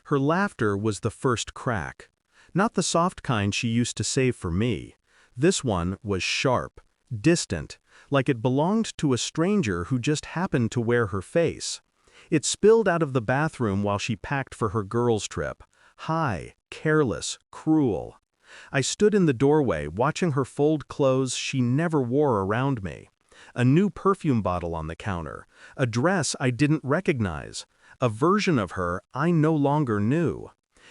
Her laughter was the first crack. Not the soft kind she used to save for me. This one was sharp, distant, like it belonged to a stranger who just happened to wear her face. It spilled out of the bathroom while she packed for her girls' trip. High, careless, cruel. I stood in the doorway watching her fold clothes she never wore around me. A new perfume bottle on the counter, a dress I didn't recognize, a version of her I no longer knew.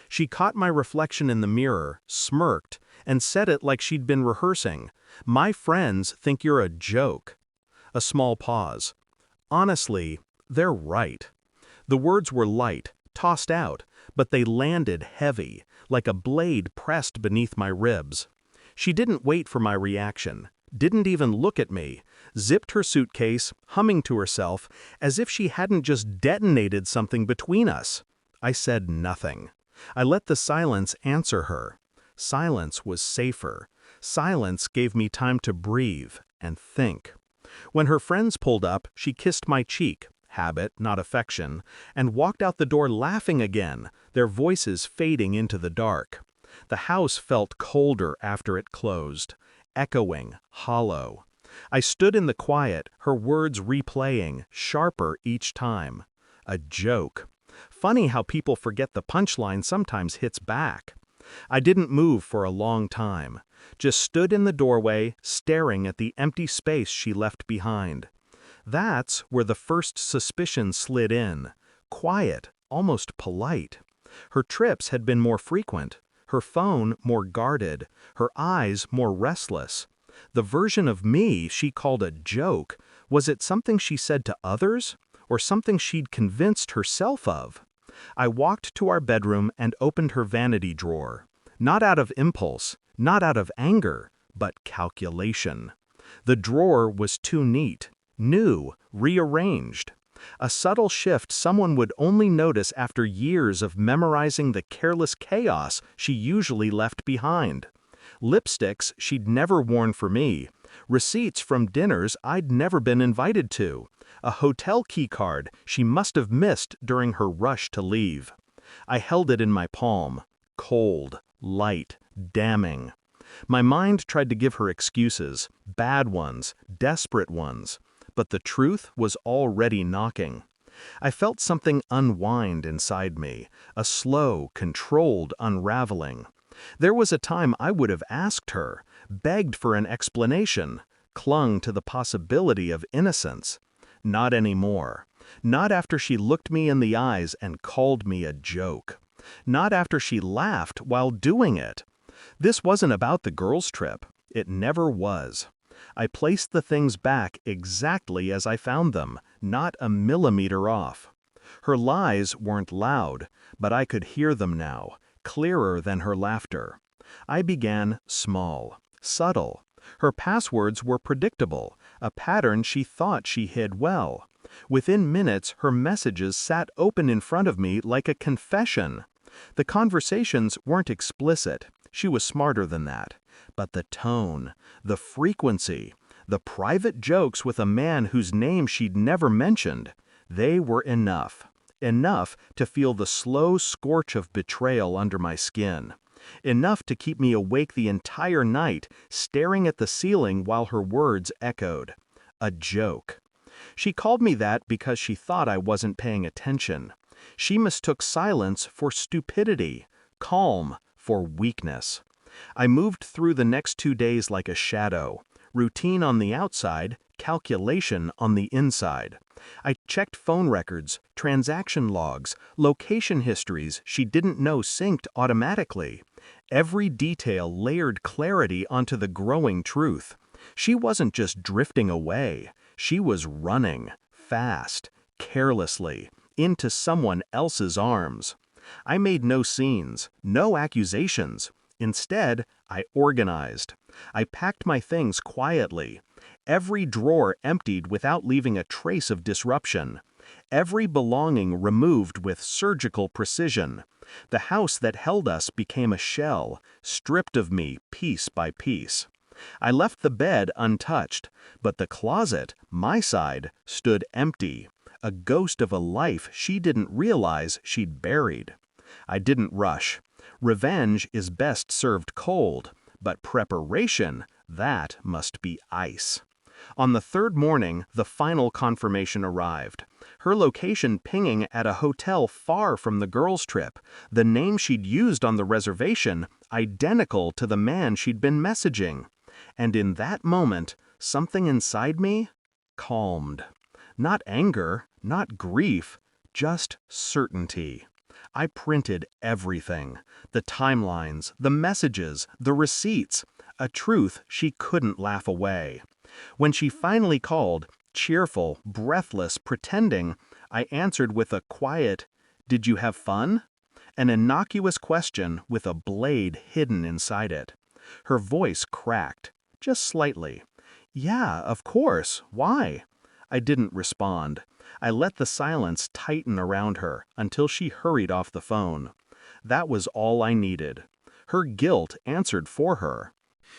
She caught my reflection in the mirror, smirked, and said it like she'd been rehearsing. "My friends think you're a joke." A small pause. Honestly, they're right. The words were light, tossed out, but they landed heavy, like a blade pressed beneath my ribs. She didn't wait for my reaction, didn't even look at me, zipped her suitcase, humming to herself, as if she hadn't just detonated something between us. I said nothing. I let the silence answer her. Silence was safer. Silence gave me time to breathe and think. When her friends pulled up, she kissed my cheek, habit, not affection, and walked out the door laughing again, their voices fading into the dark. The house felt colder after it closed, echoing, hollow. I stood in the quiet, her words replaying, sharper each time. A joke. Funny how people forget the punchline sometimes hits back. I didn't move for a long time, just stood in the doorway, staring at the empty space she left behind. That's where the first suspicion slid in. Quiet, almost polite. Her trips had been more frequent, her phone more guarded, her eyes more restless. The version of me she called a joke, was it something she said to others, or something she'd convinced herself of? I walked to our bedroom and opened her vanity drawer. Not out of impulse, not out of anger, but calculation. The drawer was too neat, new, rearranged. A subtle shift someone would only notice after years of memorizing the careless chaos she usually left behind. Lipsticks she'd never worn for me, receipts from dinners I'd never been invited to, a hotel key card she must have missed during her rush to leave. I held it in my palm, cold, light, damning. My mind tried to give her excuses, bad ones, desperate ones, but the truth was already knocking. I felt something unwind inside me, a slow, controlled unraveling. There was a time I would have asked her, begged for an explanation, clung to the possibility of innocence. Not anymore. Not after she looked me in the eyes and called me a joke. Not after she laughed while doing it. This wasn't about the girls' trip. It never was. I placed the things back exactly as I found them, not a millimeter off. Her lies weren't loud, but I could hear them now, clearer than her laughter. I began small, subtle. Her passwords were predictable, a pattern she thought she hid well. Within minutes, her messages sat open in front of me like a confession. The conversations weren't explicit. She was smarter than that. But the tone, the frequency, the private jokes with a man whose name she'd never mentioned, they were enough. Enough to feel the slow scorch of betrayal under my skin. Enough to keep me awake the entire night, staring at the ceiling while her words echoed. A joke. She called me that because she thought I wasn't paying attention. She mistook silence for stupidity, calm for weakness. I moved through the next 2 days like a shadow. Routine on the outside, calculation on the inside. I checked phone records, transaction logs, location histories she didn't know synced automatically. Every detail layered clarity onto the growing truth. She wasn't just drifting away. She was running, fast, carelessly, into someone else's arms. I made no scenes, no accusations. Instead, I organized. I packed my things quietly. Every drawer emptied without leaving a trace of disruption. Every belonging removed with surgical precision. The house that held us became a shell, stripped of me piece by piece. I left the bed untouched, but the closet, my side, stood empty, a ghost of a life she didn't realize she'd buried. I didn't rush. Revenge is best served cold, but preparation, that must be ice. On the third morning, the final confirmation arrived. Her location pinging at a hotel far from the girls' trip, the name she'd used on the reservation identical to the man she'd been messaging. And in that moment, something inside me calmed. Not anger, not grief, just certainty. I printed everything. The timelines, the messages, the receipts. A truth she couldn't laugh away. When she finally called, cheerful, breathless, pretending, I answered with a quiet, "Did you have fun?" An innocuous question with a blade hidden inside it. Her voice cracked, just slightly. "Yeah, of course. Why?" I didn't respond. I let the silence tighten around her until she hurried off the phone. That was all I needed. Her guilt answered for her.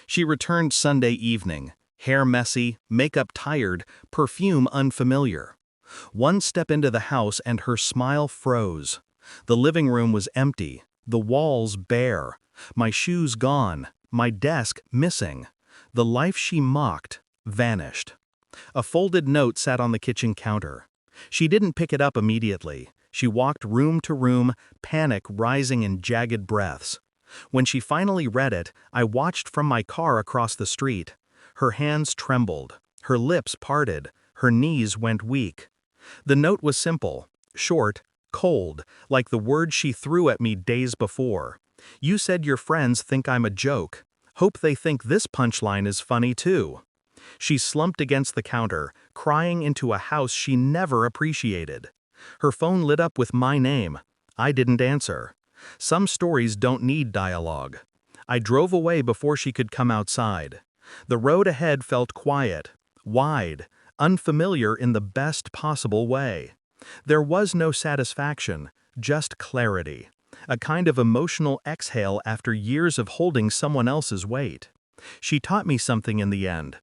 She returned Sunday evening, hair messy, makeup tired, perfume unfamiliar. One step into the house and her smile froze. The living room was empty, the walls bare, my shoes gone, my desk missing. The life she mocked vanished. A folded note sat on the kitchen counter. She didn't pick it up immediately. She walked room to room, panic rising in jagged breaths. When she finally read it, I watched from my car across the street. Her hands trembled, her lips parted, her knees went weak. The note was simple, short, cold, like the words she threw at me days before. "You said your friends think I'm a joke. Hope they think this punchline is funny too." She slumped against the counter, crying into a house she never appreciated. Her phone lit up with my name. I didn't answer. Some stories don't need dialogue. I drove away before she could come outside. The road ahead felt quiet, wide, unfamiliar in the best possible way. There was no satisfaction, just clarity. A kind of emotional exhale after years of holding someone else's weight. She taught me something in the end.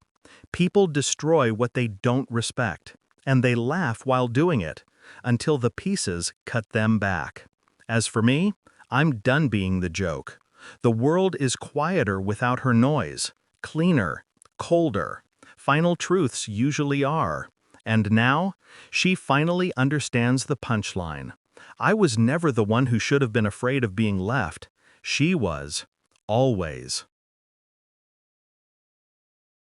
People destroy what they don't respect, and they laugh while doing it, until the pieces cut them back. As for me, I'm done being the joke. The world is quieter without her noise, cleaner, colder. Final truths usually are. And now, she finally understands the punchline. I was never the one who should have been afraid of being left. She was. Always.